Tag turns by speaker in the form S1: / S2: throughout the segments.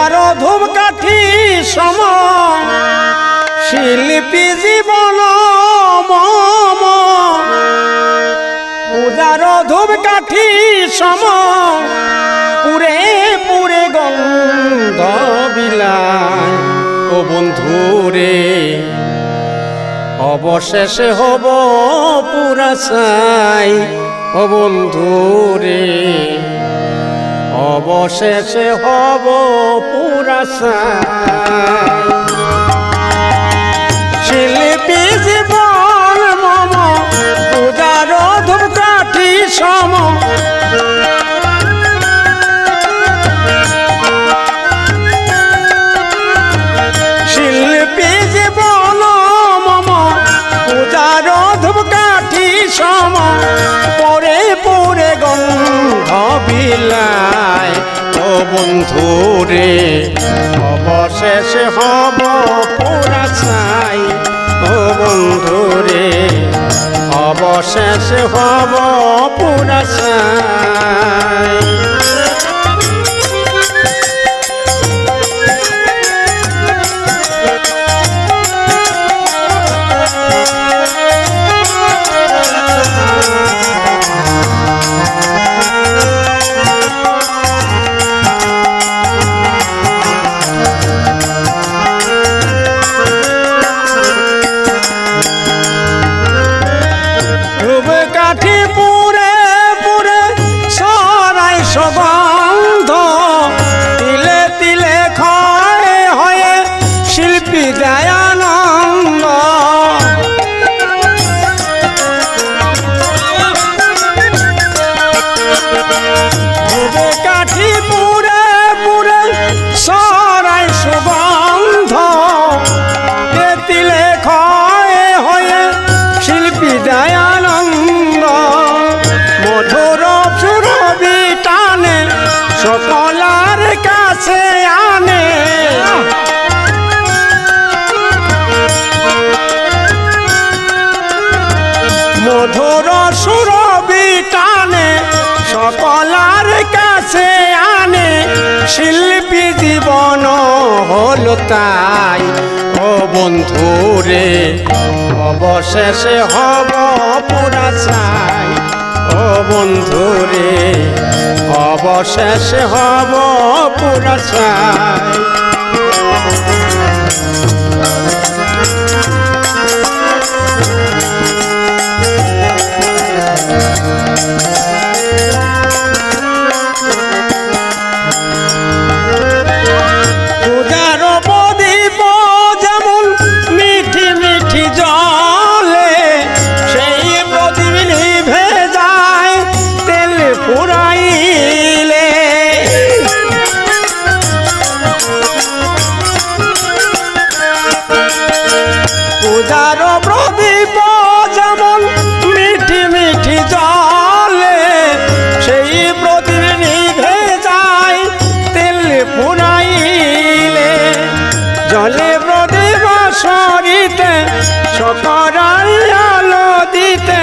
S1: পূজার ধূপকাঠি সম শিল্পী জীবন মম পূজার ধূপকাঠি সম পুরে পুরে গন্ধ বিলায় ও বন্ধুরে অবশেষে হব পুরা ছাই ও বন্ধুরে অবশেষে হব পুরা ছাই শিল্পী জীবন মম পূজার ধূপকাঠি সম শিল্পী জীবন মম পূজার ধূপকাঠি সম পরে পরে গন্ধ বিলায় ও বন্ধুরে অবশেষে হব পুরা ছাই ও বন্ধুরে অবশেষে হব পুরা ছাই ধূপকাঠি পুরে পুরে সরাই সুগন্ধ তিলে তিলে ক্ষয় হয়ে শিল্পী যায় আনন্দ ধূপকাঠি পুরে পুরে সরাই সুগন্ধ তিলে ক্ষয় হয়ে শিল্পী যায় সকলার কাছে আনে মধুর সুরভি টানে সকলার কাছে আনে শিল্পী জীবন হলো তাই ও বন্ধুরে অবশেষে হব পুরা ছাই ও বন্ধুরে অবশেষে হব পুরা ছাই পূজার প্রদীপ যেমন মিঠি মিঠি জলে সেই প্রদীপ নিভে যায় তেল পুরাইলে পূজার প্রদীপ যেমন মিঠি মিঠি জলে সেই প্রদীপ নিভে যায় তেল পুরাইলে জলে প্রদীপ সরিতে সকরার আলো দিতে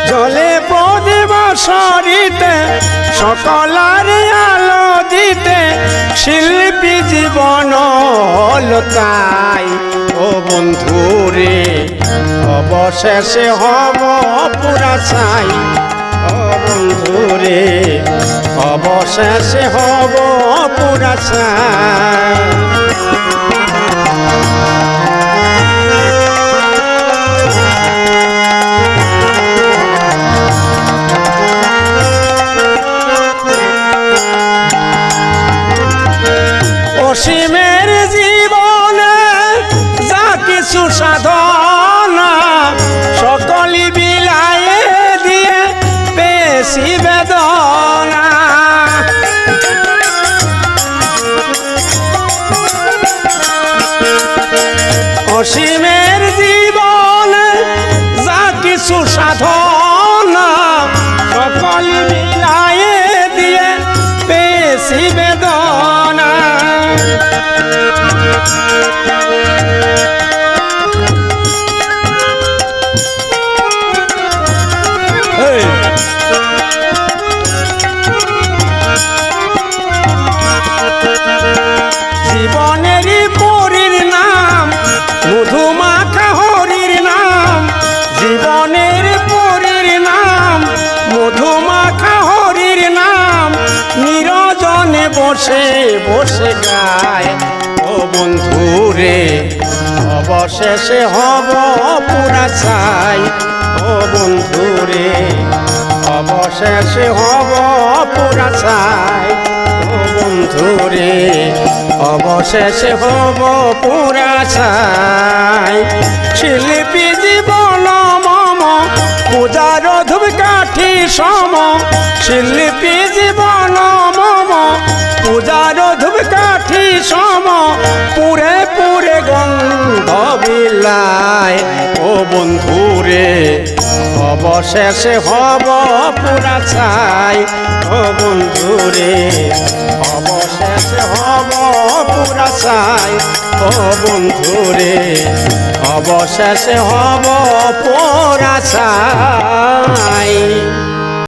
S1: জলে প্রদীপ সরিতে সকলার আলো দিতে শিল্পী জীবন হলো তাই ও বন্ধুরে অবশেষে হব পুরা ছাই ও বন্ধুরে অবশেষে হব পুরা ছাই অসীমের জীবনে যা কিছু সাধনা সকলই বিলায়ে দিয়ে বেশি বেদনা অসীমের জীবনে যা কিছু সাধনা সকলই বিলায়ে দিয়ে বেশি বেদনা বসে বসে গায় ও বন্ধু রে অবশেষে হব পুরা ছাই ও বন্ধু রে অবশেষে হব পুরা ছাই ও বন্ধু রে অবশেষে হব পুরা ছাই শিল্পী জীবন মম পূজার ধূপকাঠি সম শিল্পী জীবন মম পূজার ধূপকাঠি সম পুরে পুরে গন্ধ বিলায় ও বন্ধু রে অবশেষে হব পুরা ছাই ও বন্ধু রে অবশেষে হব পুরা ছাই ও বন্ধু রে অবশেষে হব পুরা ছাই।